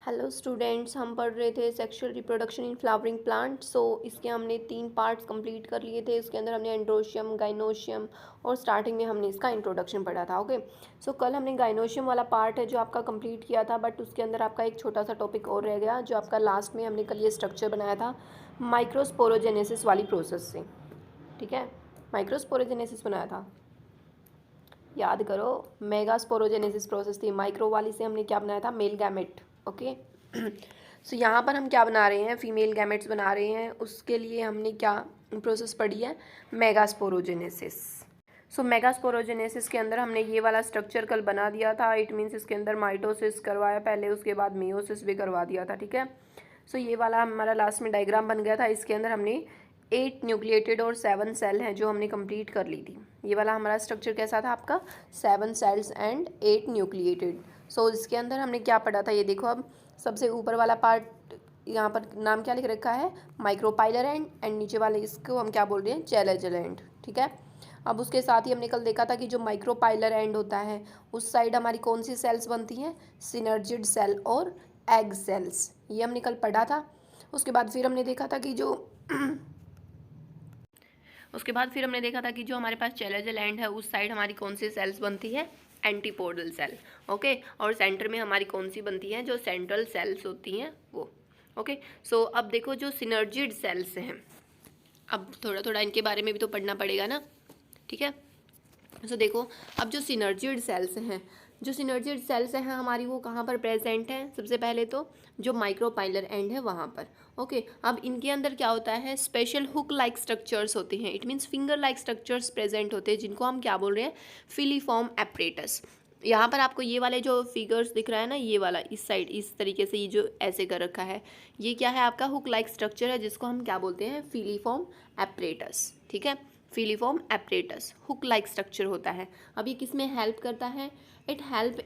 Hello students, हम पढ़ रहे थे sexual reproduction in flowering plant. इसके हमने 3 पार्ट्स कंप्लीट कर लिए थे। इसके अंदर हमने एंड्रोशियम, गाइनोशियम और स्टार्टिंग में हमने इसका इंट्रोडक्शन पढ़ा था। ओके, कल हमने गाइनोशियम वाला पार्ट है जो आपका कंप्लीट किया था, बट उसके अंदर आपका एक छोटा सा टॉपिक और रह गया जो आपका लास्ट में हमने कल ये स्ट्रक्चर बनाया था माइक्रोस्पोरोजेनेसिस वाली प्रोसेस से। ठीक है, माइक्रोस्पोरोजेनेसिस बनाया था, याद करो। मेगास्पोरोजेनेसिस प्रोसेस थी, माइक्रो वाली से हमने क्या बनाया था, मेल गैमेट। ओके, यहाँ पर हम क्या बना रहे हैं, फीमेल गैमेट्स बना रहे हैं। उसके लिए हमने क्या प्रोसेस पढ़ी है, मेगास्पोरोजेनेसिस। मेगास्पोरोजेनेसिस के अंदर हमने ये वाला स्ट्रक्चर कल बना दिया था। इट मीन्स इसके अंदर माइटोसिस करवाया पहले, उसके बाद मेयोसिस भी करवा दिया था। ठीक है, ये वाला हमारा लास्ट में डायग्राम बन गया था। इसके अंदर हमने 8 न्यूक्लिएटेड और 7 सेल हैं जो हमने कंप्लीट कर ली थी। ये वाला हमारा स्ट्रक्चर कैसा था आपका, 7 सेल्स एंड 8 न्यूक्लिएटेड। इसके अंदर हमने क्या पढ़ा था, ये देखो। अब सबसे ऊपर वाला पार्ट यहाँ पर नाम क्या लिख रखा है, माइक्रोपाइलर एंड नीचे वाले इसको हम क्या बोल रहे हैं, चैलेजल एंड। ठीक है, अब उसके साथ ही हमने कल देखा था कि जो माइक्रोपाइलर एंड होता है उस साइड हमारी कौन सी सेल्स बनती हैं, सिनर्जिड सेल और एग सेल्स। ये हमने कल पढ़ा था। उसके बाद फिर हमने देखा था कि जो हमारे पास चैलेजल एंड है उस साइड हमारी कौन सी सेल्स बनती है, एंटीपोडल सेल। ओके, और सेंटर में हमारी कौन सी बनती है, जो सेंट्रल सेल्स होती हैं वो। ओके, अब देखो जो सिनर्जिड सेल्स हैं, अब थोड़ा थोड़ा इनके बारे में भी तो पढ़ना पड़ेगा ना। ठीक है, देखो अब जो सिनर्जिड सेल्स हैं हमारी, वो कहाँ पर प्रेजेंट हैं, सबसे पहले तो जो माइक्रोपाइलर एंड है वहाँ पर। ओके, अब इनके अंदर क्या होता है, स्पेशल हुक लाइक स्ट्रक्चर्स होते हैं। It means finger like structures present होते हैं, जिनको हम क्या बोल रहे हैं, फिलीफॉर्म एपरेटस। यहाँ पर आपको ये वाले जो फिगर्स दिख रहा है ना, ये वाला इस साइड इस तरीके से, ये जो ऐसे कर रखा है, ये क्या है, आपका हुक लाइक स्ट्रक्चर है, जिसको हम क्या बोलते हैं, फिलीफॉर्म एपरेटस। ठीक है, filiform apparatus hook like structure होता है। अब ये किस में हेल्प करता है, it help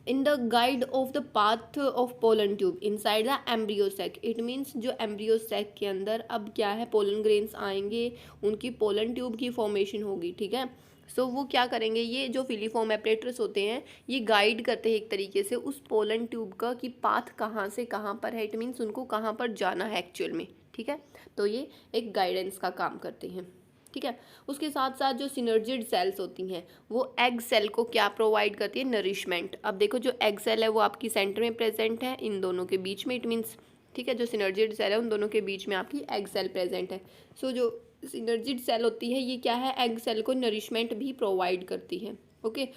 in the guide of the path of pollen tube inside the embryo sac. It means जो एम्ब्रियो सैक के अंदर अब क्या है, पोलन ग्रेन्स आएंगे, उनकी पोलन ट्यूब की फॉर्मेशन होगी। ठीक है, वो क्या करेंगे, ये जो फिलीफॉर्म एपरेटस होते हैं ये गाइड करते हैं एक तरीके से उस पोलन ट्यूब का कि पाथ कहाँ से कहाँ पर है। इट मीन्स उनको कहाँ पर जाना है एक्चुअल में। ठीक है, तो ये एक गाइडेंस का काम करते हैं। ठीक है, उसके साथ साथ जो सिनर्जिड सेल्स होती हैं वो एग सेल को क्या प्रोवाइड करती है, नरिशमेंट। अब देखो जो एग सेल है वो आपकी सेंटर में प्रेजेंट है, इन दोनों के बीच में। इट मीन्स ठीक है, जो सिनर्जिड सेल है उन दोनों के बीच में आपकी एग सेल प्रेजेंट है। जो सिनर्जिड सेल होती है ये क्या है, एग सेल को नरिशमेंट भी प्रोवाइड करती है। ओके,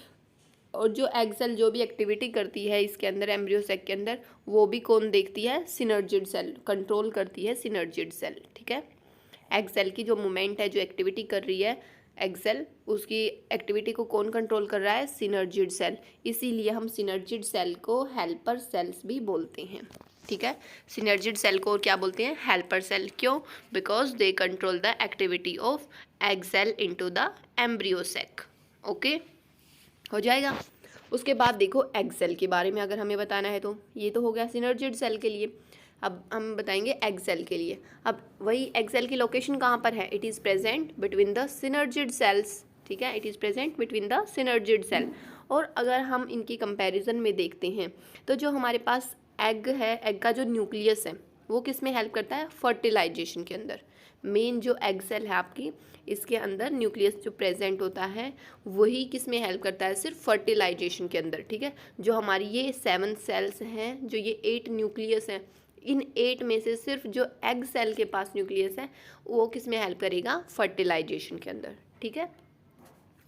और जो एग सेल जो भी एक्टिविटी करती है इसके अंदर, एम्ब्रियो सेक के अंदर, वो भी कौन देखती है, सिनर्जिड सेल कंट्रोल करती है, सिनर्जिड सेल। ठीक है, एग सेल की जो मूवमेंट है, जो एक्टिविटी कर रही है एग सेल, उसकी एक्टिविटी को कौन कंट्रोल कर रहा है, सिनर्जिड सेल। इसीलिए हम सिनर्जिड सेल को हेल्पर सेल्स भी बोलते हैं। ठीक है, सिनर्जिड सेल को क्या बोलते हैं, हेल्पर सेल। क्यों, because they control the activity of egg cell into the embryo sac. Okay, हो जाएगा। उसके बाद देखो एग सेल के बारे में अगर हमें बताना है तो ये तो हो गया सिनर्जिड सेल के लिए। अब हम बताएंगे एग सेल के लिए। अब वही एग सेल की लोकेशन कहाँ पर है, it is present between the synergid cells. ठीक है, it is present between the synergid cell. और अगर हम इनकी कंपैरिजन में देखते हैं तो जो हमारे पास एग है, एग का जो न्यूक्लियस है वो किस में हेल्प करता है, फर्टिलाइजेशन के अंदर। मेन जो एग सेल है आपकी, इसके अंदर न्यूक्लियस जो प्रेजेंट होता है वही किस में हेल्प करता है, सिर्फ फर्टिलाइजेशन के अंदर। ठीक है, जो हमारी ये 7 सेल्स हैं, जो ये 8 न्यूक्लियस हैं, इन 8 में से सिर्फ जो एग सेल के पास न्यूक्लियस है वो किस में हेल्प करेगा, फर्टिलाइजेशन के अंदर। ठीक है,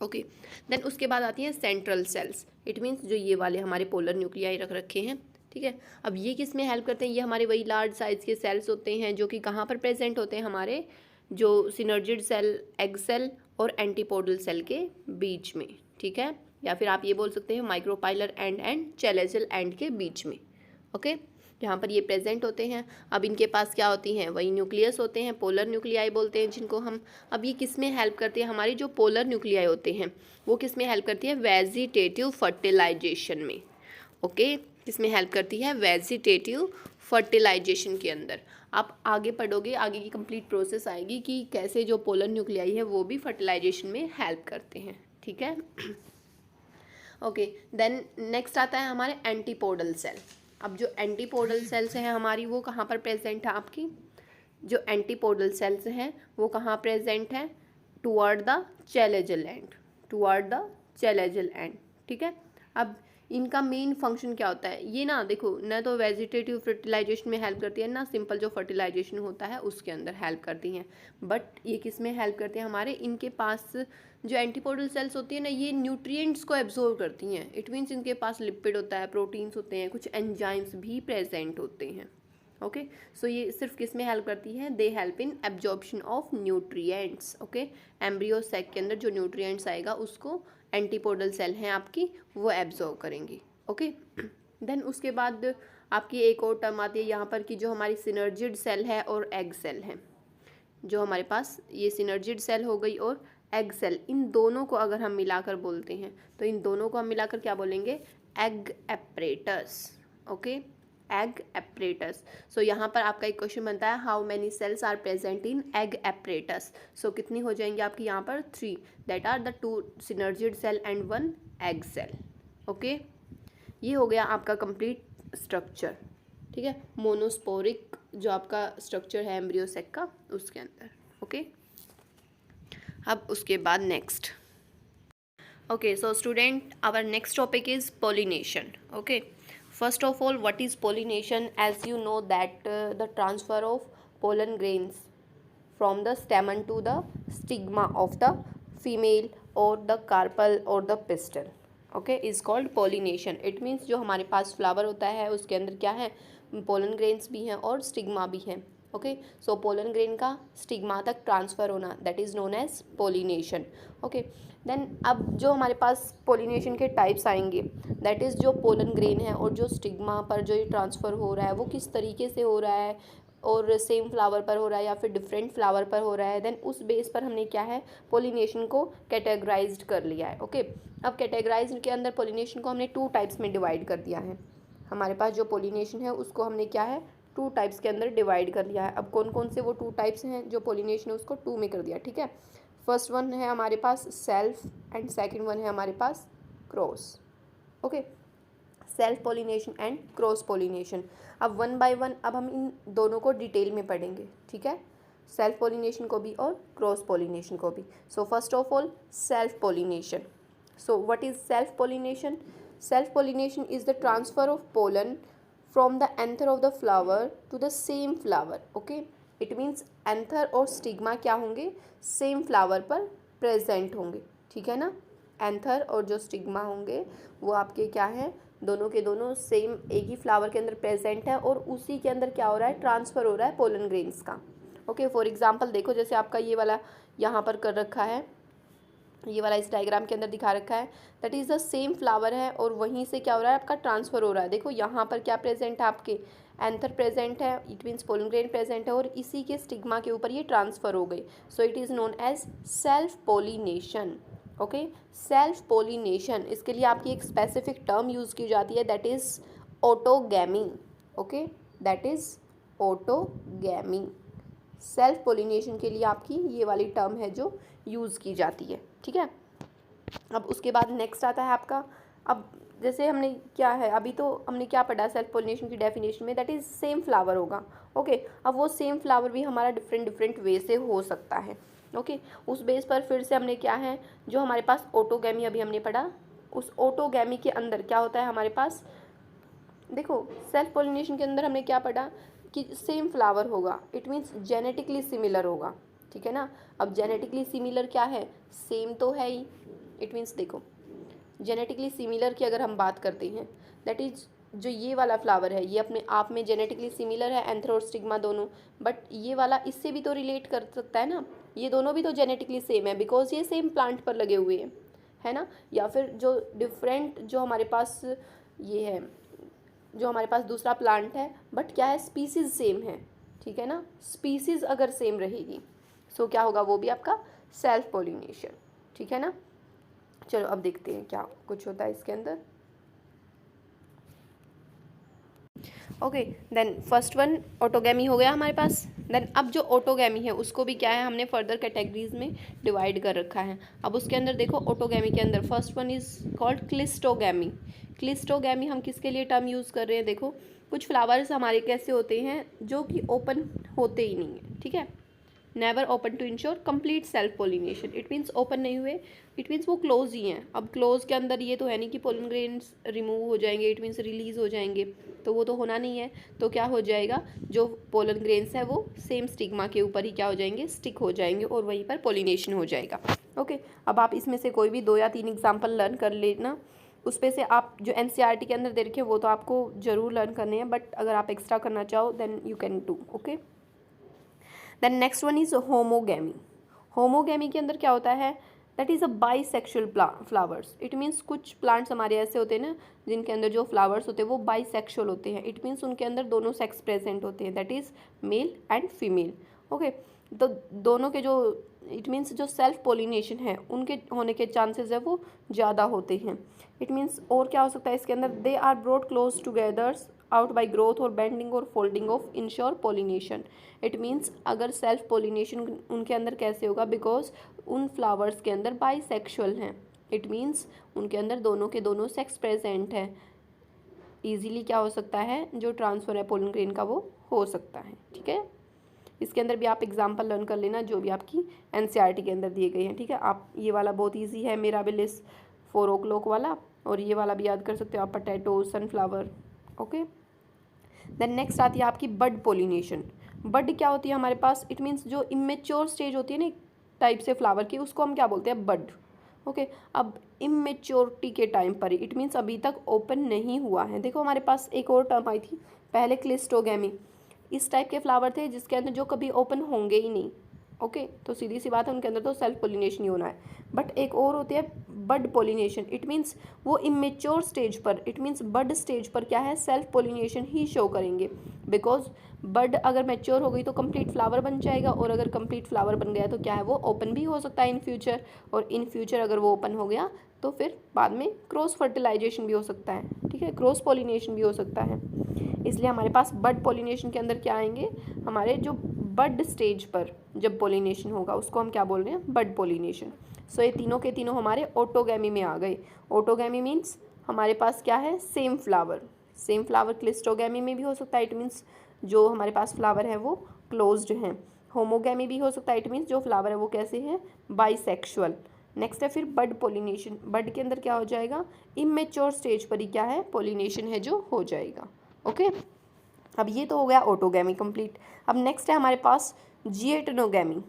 ओके। देन उसके बाद आती हैं सेंट्रल सेल्स। इट मीन्स जो ये वाले हमारे पोलर न्यूक्लियाई रख रखे हैं। ठीक है, अब ये किस में हेल्प करते हैं, ये हमारे वही लार्ज साइज़ के सेल्स होते हैं जो कि कहाँ पर प्रेजेंट होते हैं, हमारे जो सिनर्जिड सेल, एग सेल और एंटीपोडल सेल के बीच में। ठीक है, या फिर आप ये बोल सकते हैं माइक्रोपाइलर एंड चैलेजल एंड के बीच में। ओके, जहाँ पर ये प्रेजेंट होते हैं। अब इनके पास क्या होती हैं, वही न्यूक्लियस होते हैं, पोलर न्यूक्लियाई बोलते हैं जिनको हम। अब ये किस में हेल्प करती है, हमारी जो पोलर न्यूक्लियाई होते हैं वो किस में हेल्प करती है, वेजिटेटिव फर्टिलाइजेशन में। ओके, किस में हेल्प करती है, वेजिटेटिव फर्टिलाइजेशन के अंदर। आप आगे पढ़ोगे, आगे की कंप्लीट प्रोसेस आएगी कि कैसे जो पोलर न्यूक्लियाई है वो भी फर्टिलाइजेशन में हेल्प करते हैं। ठीक है, ओके, देन नेक्स्ट आता है हमारे एंटीपोडल सेल। अब जो एंटीपोडल सेल्स हैं हमारी वो कहाँ पर प्रेजेंट है आपकी, जो एंटीपोडल सेल्स हैं वो कहाँ प्रेजेंट है, toward the chalazal and, toward the chalazal and, ठीक है। अब इनका मेन फंक्शन क्या होता है, ये ना देखो न तो वेजिटेटिव फर्टिलाइजेशन में हेल्प करती है ना सिंपल जो फर्टिलाइजेशन होता है उसके अंदर हेल्प करती हैं, बट ये किस में हेल्प करती हैं हमारे, इनके पास जो एंटीपोडल सेल्स होती है ना ये न्यूट्रिएंट्स को एब्जॉर्ब करती हैं। इट मीन्स इनके पास लिपिड होता है, प्रोटीन्स होते हैं, कुछ एंजाइम्स भी प्रेजेंट होते हैं। ओके, सो ये सिर्फ किस में हेल्प करती है, they help in absorption of nutrients. Okay, embryo sac के अंदर जो न्यूट्रिएंट्स आएगा उसको एंटीपोडल सेल हैं आपकी वो एब्जॉर्ब करेंगी। ओके, देन उसके बाद आपकी एक और टर्म आती है यहाँ पर कि जो हमारी सिनर्जिड सेल है और एग सेल है। जो हमारे पास ये सिनर्जिड सेल हो गई और एग सेल, इन दोनों को अगर हम मिलाकर बोलते हैं तो इन दोनों को हम मिलाकर क्या बोलेंगे, egg apparatus. Okay, egg apparatus. So यहाँ पर आपका एक क्वेश्चन बनता है, how many cells are present in egg apparatus. So कितनी हो जाएंगी आपकी यहाँ पर, 3, that are the 2 synergid cell and 1 egg cell. Okay, ये हो गया आपका कंप्लीट स्ट्रक्चर, ठीक है, मोनोस्पोरिक जो आपका स्ट्रक्चर है एम्ब्रियो सेक का उसके अंदर। ओके, अब उसके बाद next, okay, so student our next topic is pollination. Okay, first of all, what is pollination? As you know that the transfer of pollen grains from the stamen to the stigma of the female or the carpel or the pistil, okay, is called pollination. It means जो हमारे पास flower होता है उसके अंदर क्या है, pollen grains भी हैं और स्टिग्मा भी हैं। ओके, सो पोलन ग्रेन का स्टिग्मा तक ट्रांसफ़र होना, that is known as pollination. Okay, then अब जो हमारे पास पोलिनेशन के टाइप्स आएंगे, दैट इज़ जो पोलन ग्रेन है और जो स्टिग्मा पर जो ये ट्रांसफ़र हो रहा है वो किस तरीके से हो रहा है, और सेम फ्लावर पर हो रहा है या फिर डिफरेंट फ्लावर पर हो रहा है, देन उस बेस पर हमने क्या है पोलिनेशन को कैटेगराइज्ड कर लिया है। ओके, अब कैटेगराइज के अंदर पोलिनेशन को हमने 2 टाइप्स में डिवाइड कर दिया है। हमारे पास जो पोलिनेशन है उसको हमने क्या है 2 टाइप्स के अंदर डिवाइड कर लिया है। अब कौन कौन से वो 2 टाइप्स हैं जो पोलिनेशन है उसको 2 में कर दिया, ठीक है। फर्स्ट वन है हमारे पास सेल्फ एंड सेकंड वन है हमारे पास cross. Okay, self pollination and cross pollination. अब 1 बाय 1 अब हम इन दोनों को डिटेल में पढ़ेंगे, ठीक है, सेल्फ पोलिनेशन को भी और क्रॉस पोलिनेशन को भी। So first of all self pollination. So what is self pollination? Self pollination is the transfer of pollen from the anther of the flower to the same flower. Okay, it means anther और stigma क्या होंगे, same flower पर present होंगे, ठीक है ना। Anther और जो स्टिग्मा होंगे वो आपके क्या हैं, दोनों के दोनों सेम एक ही फ्लावर के अंदर प्रेजेंट है और उसी के अंदर क्या हो रहा है, ट्रांसफ़र हो रहा है पोलन ग्रेन्स का। ओके, फॉर एग्जांपल देखो जैसे आपका ये वाला यहाँ पर कर रखा है, ये वाला इस डायग्राम के अंदर दिखा रखा है, that is the same flower है और वहीं से क्या हो रहा है आपका ट्रांसफ़र हो रहा है। देखो यहाँ पर क्या प्रेजेंट है आपके, एंथर प्रेजेंट है, it means pollen grain present है और इसी के स्टिग्मा के ऊपर ये ट्रांसफ़र हो गई। So it is known as self pollination. Okay, self pollination, इसके लिए आपकी एक स्पेसिफिक टर्म यूज़ की जाती है, that is autogamy. Okay, that is autogamy. Self pollination के लिए आपकी ये वाली टर्म है जो यूज़ की जाती है, ठीक है। अब उसके बाद नेक्स्ट आता है आपका, अब जैसे हमने क्या है अभी तो हमने क्या पढ़ा सेल्फ पोलिनेशन की डेफिनेशन में, दैट इज़ सेम फ्लावर होगा। ओके, अब वो सेम फ्लावर भी हमारा डिफरेंट वे से हो सकता है। ओके, उस बेस पर फिर से हमने क्या है जो हमारे पास ऑटोगैमी अभी हमने पढ़ा, उस ऑटोगैमी के अंदर क्या होता है हमारे पास, देखो सेल्फ पोलिनेशन के अंदर हमने क्या पढ़ा कि सेम फ्लावर होगा, इट मीन्स जेनेटिकली सिमिलर होगा, ठीक है ना। अब जेनेटिकली सिमिलर क्या है, सेम तो है ही, इट मीन्स देखो जेनेटिकली सिमिलर की अगर हम बात करते हैं, दैट इज़ जो ये वाला फ्लावर है ये अपने आप में जेनेटिकली सिमिलर है, एंथर और स्टिग्मा दोनों, बट ये वाला इससे भी तो रिलेट कर सकता है ना, ये दोनों भी तो जेनेटिकली सेम है बिकॉज ये सेम प्लांट पर लगे हुए हैं, है ना। या फिर जो डिफरेंट जो हमारे पास ये है, जो हमारे पास दूसरा प्लांट है बट क्या है स्पीसीज़ सेम है, ठीक है ना, स्पीसीज़ अगर सेम रहेगी सो क्या होगा, वो भी आपका सेल्फ पोलिनेशन, ठीक है ना। चलो अब देखते हैं क्या कुछ होता है इसके अंदर। Okay, then first one autogamy हो गया हमारे पास। देन अब जो ऑटोगैमी है उसको भी क्या है, हमने फर्दर कैटेगरीज में डिवाइड कर रखा है। अब उसके अंदर देखो, ऑटोगैमी के अंदर first one is called cleistogamy. Cleistogamy हम किसके लिए टर्म यूज़ कर रहे हैं, देखो कुछ फ्लावर्स हमारे कैसे होते हैं जो कि ओपन होते ही नहीं है, ठीक है, never open to ensure complete self pollination. It means open नहीं हुए, इट मीन्स वो क्लोज ही हैं। अब क्लोज के अंदर ये तो है नहीं कि पोलन ग्रेन्स रिमूव हो जाएंगे, इट मीन्स रिलीज हो जाएंगे, तो वो तो होना नहीं है। तो क्या हो जाएगा, जो पोलन ग्रेन्स है वो सेम स्टिग्मा के ऊपर ही क्या हो जाएंगे, स्टिक हो जाएंगे और वहीं पर पोलिनेशन हो जाएगा। ओके, अब आप इसमें से कोई भी 2 या 3 एग्जाम्पल लर्न कर लेना। उस पे से आप जो NCERT के अंदर दे रखे वो तो आपको ज़रूर लर्न करने हैं, बट अगर आप एक्स्ट्रा करना चाहो then you can do. Okay, then next one is homogamy. Homogamy के अंदर क्या होता है, that is a bisexual flowers. It means कुछ प्लांट्स हमारे ऐसे होते हैं ना जिनके अंदर जो फ्लावर्स होते हैं वो बाईसेक्सुअल होते हैं। इट मीन्स उनके अंदर दोनों सेक्स प्रेजेंट होते हैं, that is male and female. Okay, तो दोनों के जो इट मीन्स जो सेल्फ पोलिनेशन है उनके होने के चांसेस है वो ज़्यादा होते हैं। इट मीन्स और क्या हो सकता है इसके अंदर, they are brought close together out by growth और बेंडिंग और folding of ensure pollination. It means अगर सेल्फ पोलिनेशन उनके अंदर कैसे होगा, बिकॉज उन फ्लावर्स के अंदर बाईसेक्सुअल हैं। इट मीन्स उनके अंदर दोनों के दोनों सेक्स प्रेजेंट है। ईजीली क्या हो सकता है, जो ट्रांसफर है पोलन ग्रेन का वो हो सकता है, ठीक है। इसके अंदर भी आप एग्जाम्पल लर्न कर लेना जो भी आपकी NCERT के अंदर दिए गए हैं, ठीक है। आप ये वाला बहुत ईजी है, मिराबिलिस 4 o'clock वाला, और ये वाला भी याद कर सकते हो आप, potato, sunflower. Okay, then next आती है आपकी बड पोलिनेशन। बड क्या होती है हमारे पास, इट मीन्स जो इमेच्योर स्टेज होती है ना टाइप से फ्लावर की, उसको हम क्या बोलते हैं, बड। ओके, अब इमेच्योरिटी के टाइम पर इट मीन्स अभी तक ओपन नहीं हुआ है। देखो हमारे पास एक और टर्म आई थी पहले, क्लिस्टोगैमी। इस टाइप के फ्लावर थे जिसके अंदर जो कभी ओपन होंगे ही नहीं। ओके, तो सीधी सी बात है उनके अंदर तो सेल्फ पोलिनेशन ही होना है। बट एक और होती है बड पोलिनेशन। इट मीन्स वो इमेच्योर स्टेज पर, इट मीन्स बड स्टेज पर क्या है, सेल्फ पोलिनेशन ही शो करेंगे। बिकॉज बड अगर मैच्योर हो गई तो कंप्लीट फ्लावर बन जाएगा, और अगर कंप्लीट फ्लावर बन गया तो क्या है, वो ओपन भी हो सकता है इन फ्यूचर। और इन फ्यूचर अगर वो ओपन हो गया तो फिर बाद में क्रॉस फर्टिलाइजेशन भी हो सकता है, ठीक है, क्रॉस पोलिनेशन भी हो सकता है। इसलिए हमारे पास बड पोलिनेशन के अंदर क्या आएंगे, हमारे जो बड स्टेज पर जब पोलिनेशन होगा उसको हम क्या बोल रहे हैं, बड पोलिनेशन। सो ये तीनों के तीनों हमारे ऑटोगैमी में आ गए। ऑटोगैमी मीन्स हमारे पास क्या है, same flower. Same flower cleistogamy में भी हो सकता है, इट मीन्स जो हमारे पास फ्लावर है वो क्लोज्ड हैं। होमोगैमी भी हो सकता है, इट मीन्स जो फ्लावर है वो कैसे हैं, बाईसेक्सुअल। नेक्स्ट है फिर बड पोलिनेशन। बड के अंदर क्या हो जाएगा, इमेच्योर स्टेज पर ही क्या है, पोलिनेशन है जो हो जाएगा। ओके, अब ये तो हो गया ऑटोगैमी कंप्लीट। अब नेक्स्ट है हमारे पास जियोटेनोगैमी।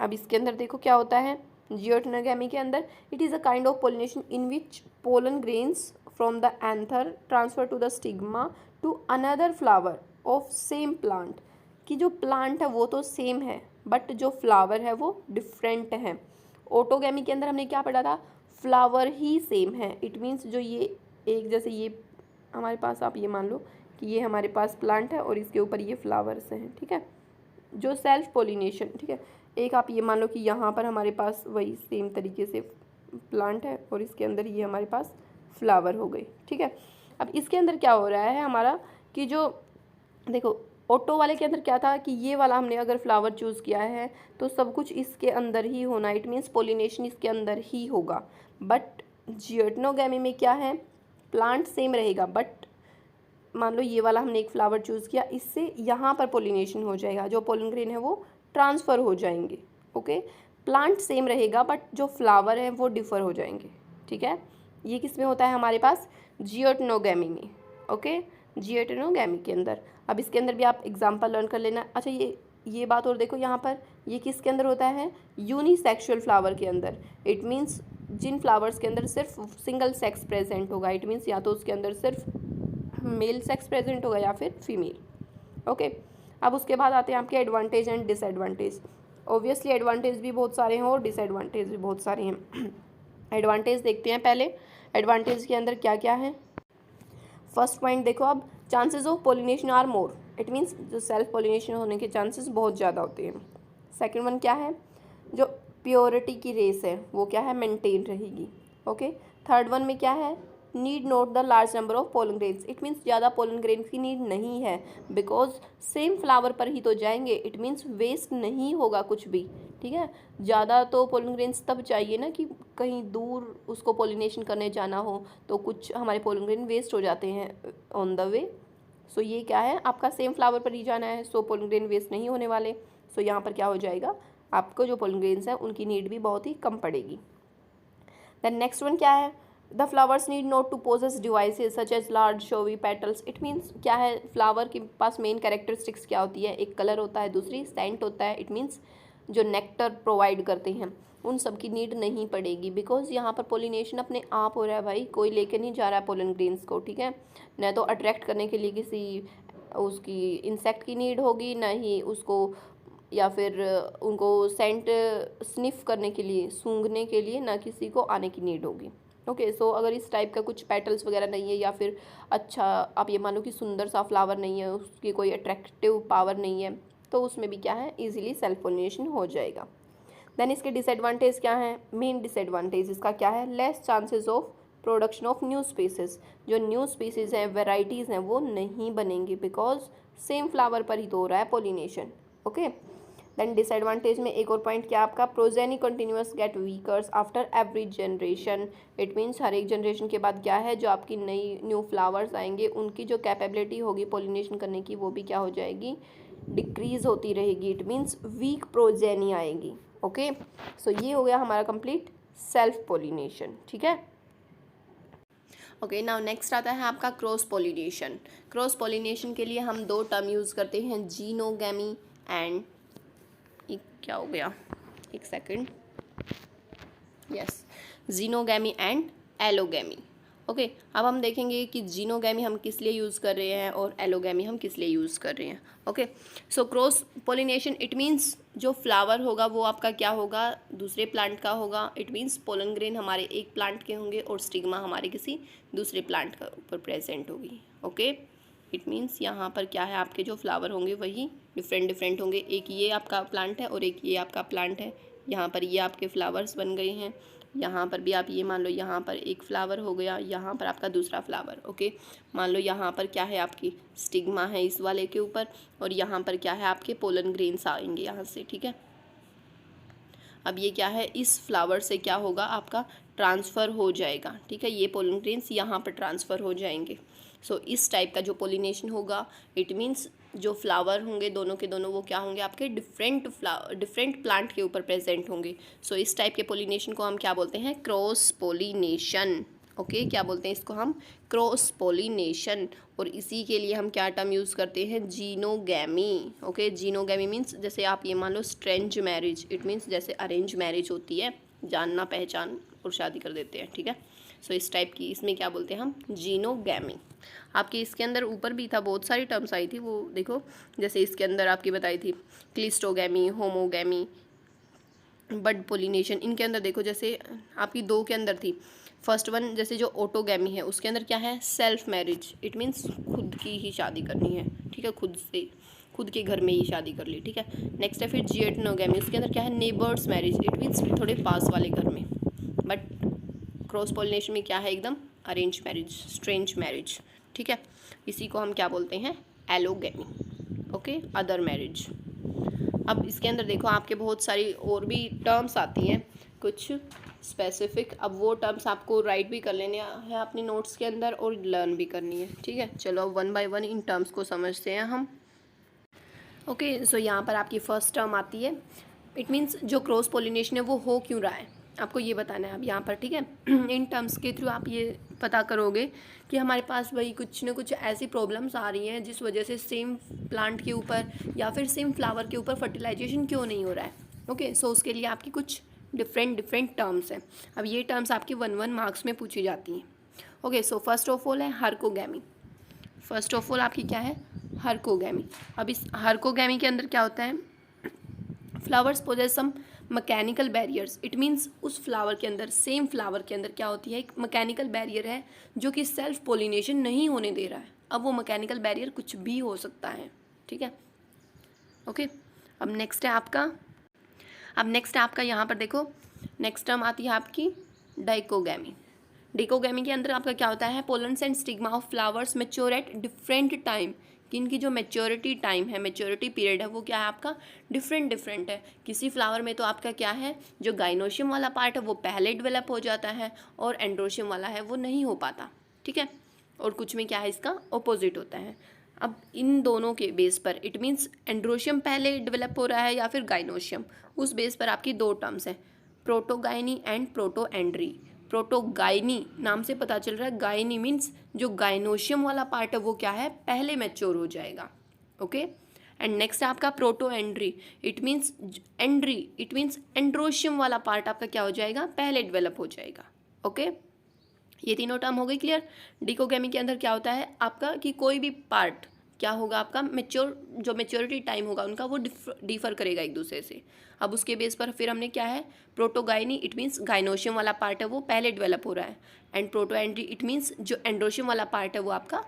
अब इसके अंदर देखो क्या होता है, जियोटेनोगैमी के अंदर it is a kind of pollination in which pollen grains from the anther transfer to the stigma to another flower of same plant. कि जो प्लांट है वो तो सेम है बट जो फ्लावर है वो डिफरेंट है। ऑटोगैमी के अंदर हमने क्या पढ़ा था, फ्लावर ही सेम है। इट मीन्स जो ये एक जैसे ये हमारे पास, आप ये मान लो कि ये हमारे पास प्लांट है और इसके ऊपर ये फ्लावर्स हैं, ठीक है, जो सेल्फ पोलिनेशन, ठीक है। एक आप ये मान लो कि यहाँ पर हमारे पास वही सेम तरीके से प्लांट है और इसके अंदर ये हमारे पास फ्लावर हो गई, ठीक है। अब इसके अंदर क्या हो रहा है हमारा, कि जो देखो ऑटो वाले के अंदर क्या था कि ये वाला हमने अगर फ्लावर चूज़ किया है तो सब कुछ इसके अंदर ही होना, इट मीन्स पोलिनेशन इसके अंदर ही होगा। बट जियोटेनोगैमी में क्या है, प्लांट सेम रहेगा बट मान लो ये वाला हमने एक फ्लावर चूज़ किया, इससे यहाँ पर पोलिनेशन हो जाएगा, जो पोलन ग्रेन है वो ट्रांसफ़र हो जाएंगे। ओके, प्लांट सेम रहेगा बट जो फ्लावर है वो डिफ़र हो जाएंगे, ठीक है। ये किस में होता है हमारे पास, जियोटेनोगैमी में। ओके, जियोटेनोगैमी के अंदर। अब इसके अंदर भी आप एग्जांपल लर्न कर लेना। अच्छा ये बात और देखो यहाँ पर, ये किसके अंदर होता है, यूनिसेक्सुअल फ्लावर के अंदर। इट मीन्स जिन फ्लावर्स के अंदर सिर्फ सिंगल सेक्स प्रेजेंट होगा, इट मीन्स या तो उसके अंदर सिर्फ मेल सेक्स प्रेजेंट होगा या फिर फीमेल। ओके, अब उसके बाद आते हैं आपके advantage and disadvantage. Obviously advantage भी बहुत सारे हैं और डिसएडवांटेज भी बहुत सारे हैं। एडवांटेज देखते हैं पहले, एडवांटेज के अंदर क्या क्या है। फर्स्ट पॉइंट देखो, अब chances of pollination are more. It means जो सेल्फ पोलिनेशन होने के चांसेस बहुत ज़्यादा होते हैं। सेकेंड वन क्या है, जो प्योरिटी की रेस है वो क्या है, मेंटेन रहेगी। ओके, थर्ड वन में क्या है, need not the large number of pollen grains, it means ज़्यादा पोलन ग्रेन्स की नीड नहीं है, बिकॉज सेम फ्लावर पर ही तो जाएंगे, इट मीन्स वेस्ट नहीं होगा कुछ भी, ठीक है। ज़्यादा तो पोलन ग्रेन्स तब चाहिए ना कि कहीं दूर उसको पोलिनेशन करने जाना हो, तो कुछ हमारे पोलन ग्रेन वेस्ट हो जाते हैं ऑन द वे। सो ये क्या है, आपका सेम फ्लावर पर ही जाना है, सो पोलन ग्रेन वेस्ट नहीं होने वाले। सो यहाँ पर क्या हो जाएगा, आपको जो पोलन ग्रेन्स हैं उनकी नीड भी बहुत ही कम पड़ेगी। देन नेक्स्ट वन क्या है, the flowers need not to possess devices such as large showy petals, it means क्या है, फ्लावर के पास मेन कैरेक्टरिस्टिक्स क्या होती है, एक कलर होता है, दूसरी सेंट होता है, इट मीन्स जो नेक्टर प्रोवाइड करते हैं उन सब की नीड नहीं पड़ेगी, बिकॉज यहाँ पर पोलिनेशन अपने आप हो रहा है भाई, कोई लेके नहीं जा रहा है पोलन ग्रेन्स को, ठीक है। न तो अट्रैक्ट करने के लिए किसी उसकी इंसेक्ट की नीड होगी, ना ही उसको या फिर उनको सेंट स्निफ करने के लिए, सूंघने के लिए ना किसी को आने की नीड होगी। ओके, सो अगर इस टाइप का कुछ पेटल्स वगैरह नहीं है, या फिर अच्छा आप ये मान लो कि सुंदर सा फ्लावर नहीं है, उसकी कोई अट्रैक्टिव पावर नहीं है, तो उसमें भी क्या है, इजीली सेल्फ पोलिनेशन हो जाएगा। देन इसके डिसएडवांटेज क्या है, मेन डिसएडवांटेज इसका क्या है, less chances of production of new species, जो न्यू स्पीसीज हैं, वेराइटीज़ हैं, वो नहीं बनेंगी, बिकॉज सेम फ्लावर पर ही तो हो रहा है पोलिनेशन। ओके, देन डिसएडवांटेज में एक और पॉइंट क्या आपका, progeny continuous get weakers after every generation, it means हर एक जनरेशन के बाद क्या है, जो आपकी नई न्यू फ्लावर्स आएंगे उनकी जो कैपेबिलिटी होगी पोलिनेशन करने की, वो भी क्या हो जाएगी, डिक्रीज होती रहेगी, इट मीन्स वीक प्रोजेनी आएगी। ओके, सो ये हो गया हमारा कंप्लीट सेल्फ पोलिनेशन, ठीक है। ओके, नाउ नेक्स्ट आता है आपका क्रॉस पोलिनेशन। क्रॉस पोलिनेशन के लिए हम दो टर्म यूज़ करते हैं, जीनोगैमी एंड, क्या हो गया, एक second, yes, geitonogamy and allogamy. Okay, अब हम देखेंगे कि जीनोगैमी हम किस लिए यूज़ कर रहे हैं और एलोगैमी हम किस लिए यूज़ कर रहे हैं। Okay, so cross pollination it means जो फ्लावर होगा वो आपका क्या होगा, दूसरे प्लांट का होगा, इट मीन्स पोलन ग्रेन हमारे एक प्लांट के होंगे और स्टिग्मा हमारे किसी दूसरे प्लांट का ऊपर प्रेजेंट होगी। ओके, इट मीन्स यहाँ पर क्या है, आपके जो फ्लावर होंगे वही डिफरेंट डिफरेंट होंगे, एक ये आपका प्लांट है और एक ये आपका प्लांट है, यहाँ पर ये आपके फ्लावर्स बन गए हैं, यहाँ पर भी आप ये मान लो यहाँ पर एक फ्लावर हो गया, यहाँ पर आपका दूसरा फ्लावर। ओके, मान लो यहाँ पर क्या है, आपकी स्टिग्मा है इस वाले के ऊपर, और यहाँ पर क्या है, आपके पोलन ग्रेन्स आएंगे यहाँ से, ठीक है। अब ये क्या है, इस फ्लावर से क्या होगा, आपका ट्रांसफ़र हो जाएगा, ठीक है, ये पोलन ग्रेन्स यहाँ पर ट्रांसफ़र हो जाएंगे। सो इस टाइप का जो पोलिनेशन होगा, इट मीन्स जो फ्लावर होंगे दोनों के दोनों वो क्या होंगे, आपके डिफरेंट प्लांट के ऊपर प्रेजेंट होंगे। सो इस टाइप के पोलिनेशन को हम क्या बोलते हैं, क्रॉस पोलिनेशन। ओके, क्या बोलते हैं इसको हम, क्रॉस पोलिनेशन। और इसी के लिए हम क्या टर्म यूज़ करते हैं, जीनोगैमी। ओके, जीनोगैमी मीन्स जैसे आप ये मान लो स्ट्रेंज मैरिज, इट मीन्स जैसे अरेंज मैरिज होती है, जानना पहचान और शादी कर देते हैं, ठीक है। सो इस टाइप की, इसमें क्या बोलते हैं हम, जीनोगैमी। आपके इसके अंदर ऊपर भी था, बहुत सारी टर्म्स आई थी, वो देखो, जैसे इसके अंदर आपकी बताई थी क्लिस्टोगैमी, होमोगैमी, बड पोलिनेशन। इनके अंदर देखो, जैसे आपकी दो के अंदर थी, फर्स्ट वन जैसे जो ऑटोगैमी है उसके अंदर क्या है, सेल्फ मैरिज, इट मीन्स खुद की ही शादी करनी है, ठीक है, खुद से, खुद के घर में ही शादी कर ली, ठीक है। नेक्स्ट है फिर जिएटनोगैमी, उसके अंदर क्या है, नेबर्स मैरिज, इट मीन्स थोड़े पास वाले घर में। बट क्रॉस पोलिनेशन में क्या है, एकदम अरेंज मैरिज, स्ट्रेंज मैरिज, ठीक है। इसी को हम क्या बोलते हैं, एलोगैमी। Okay, other marriage. अब इसके अंदर देखो आपके बहुत सारी और भी टर्म्स आती हैं, कुछ स्पेसिफिक। अब वो टर्म्स आपको राइट भी कर लेने हैं अपनी नोट्स के अंदर और लर्न भी करनी है, ठीक है। चलो अब one by one in terms को समझते हैं हम। ओके, सो यहाँ पर आपकी फर्स्ट टर्म आती है, इट मीन्स जो क्रॉस पोलिनेशन है वो हो क्यों रहा है, आपको ये बताना है अब यहाँ पर, ठीक है। इन टर्म्स के थ्रू आप ये पता करोगे कि हमारे पास वही कुछ न कुछ ऐसी प्रॉब्लम्स आ रही हैं जिस वजह से सेम प्लांट के ऊपर या फिर सेम फ्लावर के ऊपर फर्टिलाइजेशन क्यों नहीं हो रहा है। ओके, सो उसके लिए आपकी कुछ डिफरेंट टर्म्स हैं। अब ये टर्म्स आपकी 1 मार्क्स में पूछी जाती हैं। Okay, so first of all है हर्कोगैमी। फर्स्ट ऑफ ऑल आपकी क्या है, हर्कोगैमी। अब इस हर्कोगैमी के अंदर क्या होता है, flowers possess some mechanical barriers, it means उस फ्लावर के अंदर, सेम फ्लावर के अंदर क्या होती है, एक मैकेनिकल बैरियर है जो कि सेल्फ पोलिनेशन नहीं होने दे रहा है। अब वो मैकेनिकल बैरियर कुछ भी हो सकता है, ठीक है। ओके, अब नेक्स्ट है आपका यहाँ पर देखो, नेक्स्ट टर्म आती है आपकी डाइकोगैमी। डिकोगेमी के अंदर आपका क्या होता है, pollens and stigma of flowers mature at different time, कि इनकी जो मैच्योरिटी टाइम है, मैच्योरिटी पीरियड है, वो क्या है आपका डिफरेंट है। किसी फ्लावर में तो आपका क्या है, जो गाइनोशियम वाला पार्ट है वो पहले डेवलप हो जाता है और एंड्रोशियम वाला है वो नहीं हो पाता, ठीक है। और कुछ में क्या है, इसका ऑपोजिट होता है। अब इन दोनों के बेस पर इट मीन्स एंड्रोशियम पहले डेवलप हो रहा है या फिर गाइनोशियम, उस बेस पर आपकी दो टर्म्स हैं, प्रोटोगाइनी एंड प्रोटोएंड्री। प्रोटोगाइनी नाम से पता चल रहा है, गाइनी मीन्स जो गाइनोशियम वाला पार्ट है वो क्या है, पहले मैच्योर हो जाएगा, ओके। एंड नेक्स्ट है आपका protandry, it means andry, it means androecium वाला पार्ट आपका क्या हो जाएगा, पहले डेवलप हो जाएगा, ओके। ये तीनों टर्म हो गई क्लियर। डिकोगेमी के अंदर क्या होता है आपका कि कोई भी पार्ट क्या होगा आपका मैच्योर, जो मैच्योरिटी टाइम होगा उनका वो डिफर करेगा एक दूसरे से। अब उसके बेस पर फिर हमने क्या है, प्रोटोगाइनी इट मीन्स गाइनोशियम वाला पार्ट है वो पहले डेवलप हो रहा है, एंड प्रोटोएंड्री इट मीन्स जो एंड्रोशियम वाला पार्ट है वो आपका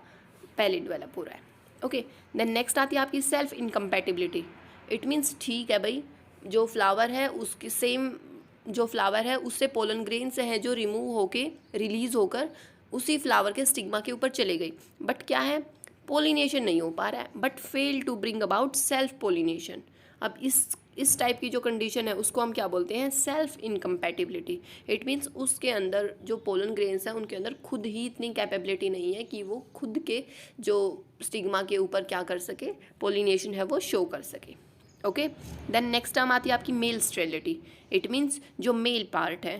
पहले डेवलप हो रहा है, ओके। देन नेक्स्ट आती है आपकी सेल्फ इनकम्पैटिबिलिटी। इट मीन्स ठीक है भाई, जो फ्लावर है उसकी सेम जो फ्लावर है उससे पोलन ग्रेन से है जो रिमूव होके रिलीज होकर उसी फ्लावर के स्टिग्मा के ऊपर चले गई, बट क्या है पोलिनेशन नहीं हो पा रहा है, but fail to bring about self pollination. अब इस टाइप की जो कंडीशन है उसको हम क्या बोलते हैं, सेल्फ इनकम्पैटिबिलिटी। इट मीन्स उसके अंदर जो पोलन ग्रेन्स हैं उनके अंदर खुद ही इतनी कैपेबिलिटी नहीं है कि वो खुद के जो स्टिग्मा के ऊपर क्या कर सके, पोलिनेशन है वो शो कर सके, ओके। देन नेक्स्ट टर्म आती है आपकी मेल स्टेरिलिटी। इट मीन्स जो मेल पार्ट है,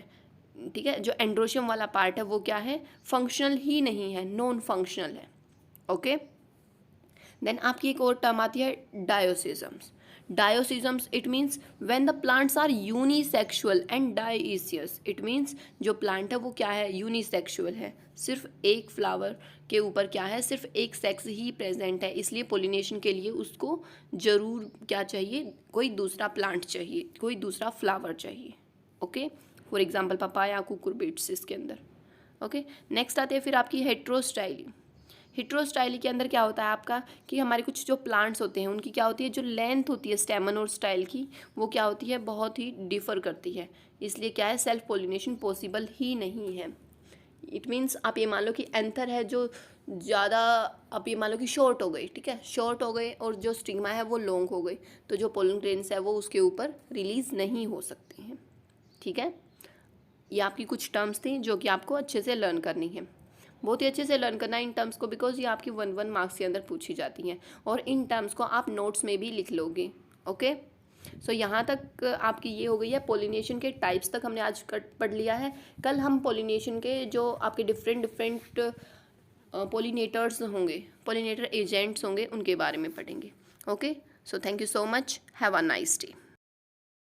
ठीक है, जो एंड्रोशियम वाला पार्ट है वो क्या है, फंक्शनल ही नहीं है, नॉन फंक्शनल है, ओके। देन आपकी एक और टर्म आती है dioecisms. Dioecisms it means when the plants are unisexual and dioecious. It means जो प्लांट है वो क्या है, यूनिसेक्सुअल है, सिर्फ एक फ्लावर के ऊपर क्या है, सिर्फ एक सेक्स ही प्रेजेंट है, इसलिए पोलिनेशन के लिए उसको जरूर क्या चाहिए, कोई दूसरा प्लांट चाहिए, कोई दूसरा फ्लावर चाहिए, okay. For example papaya, cucurbits इसके अंदर, ओके। नेक्स्ट आते हैं फिर आपकी हेट्रोस्टाइली। हिट्रोस्टाइली के अंदर क्या होता है आपका कि हमारे कुछ जो प्लांट्स होते हैं उनकी क्या होती है, जो लेंथ होती है स्टेमन और स्टाइल की वो क्या होती है, बहुत ही डिफ़र करती है, इसलिए क्या है सेल्फ पोलिनेशन पॉसिबल ही नहीं है। इट मीन्स आप ये मान लो कि एंथर है जो ज़्यादा, आप ये मान लो कि शॉर्ट हो गई, ठीक है, शॉर्ट हो गई, और जो स्टिग्मा है वो लॉन्ग हो गई, तो जो पोलन ग्रेन्स है वो उसके ऊपर रिलीज़ नहीं हो सकते हैं, ठीक है। ये आपकी कुछ टर्म्स थी जो कि आपको अच्छे से लर्न करनी है, बहुत ही अच्छे से लर्न करना है इन टर्म्स को, बिकॉज ये आपकी 1 मार्क्स के अंदर पूछी जाती हैं, और इन टर्म्स को आप नोट्स में भी लिख लोगे, ओके। सो यहाँ तक आपकी ये हो गई है पोलिनेशन के टाइप्स तक हमने आज पढ़ लिया है। कल हम पोलिनेशन के जो आपके डिफरेंट पोलिनेटर्स होंगे, पोलिनेटर एजेंट्स होंगे, उनके बारे में पढ़ेंगे, okay. So thank you so much, have a nice day.